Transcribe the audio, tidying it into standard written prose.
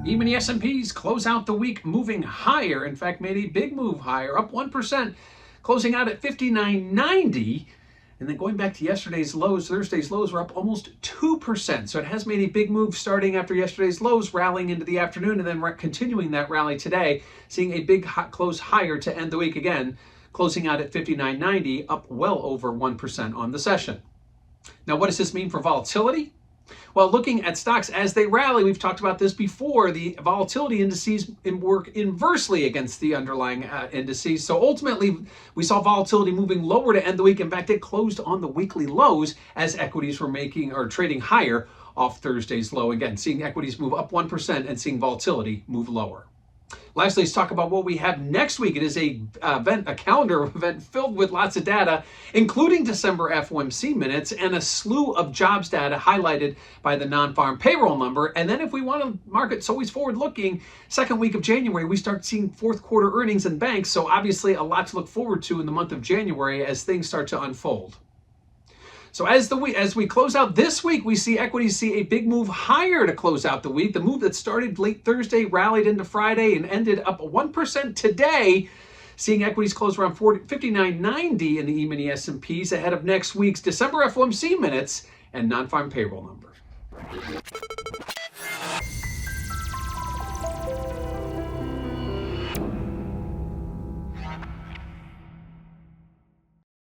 E-mini S&Ps close out the week moving higher. In fact, made a big move higher, up 1%, closing out at 59.90. And then going back to yesterday's lows, Thursday's lows were up almost 2%. So it has made a big move starting after yesterday's lows, rallying into the afternoon, and then continuing that rally today, seeing a big close higher to end the week again, closing out at 59.90, up well over 1% on the session. Now, what does this mean for volatility? Well, looking at stocks as they rally, we've talked about this before, the volatility indices work inversely against the underlying indices. So ultimately, we saw volatility moving lower to end the week. In fact, it closed on the weekly lows as equities were trading higher off Thursday's low. Again, seeing equities move up 1% and seeing volatility move lower. Lastly, let's talk about what we have next week. It is a calendar event filled with lots of data, including December FOMC minutes and a slew of jobs data highlighted by the non-farm payroll number. And then if we want to market, it's always forward-looking, second week of January, we start seeing fourth quarter earnings in banks. So obviously a lot to look forward to in the month of January as things start to unfold. So as we close out this week, we see equities see a big move higher to close out the week. The move that started late Thursday, rallied into Friday, and ended up 1% today, seeing equities close around 59.90 in the E-mini S&Ps ahead of next week's December FOMC minutes and non-farm payroll numbers.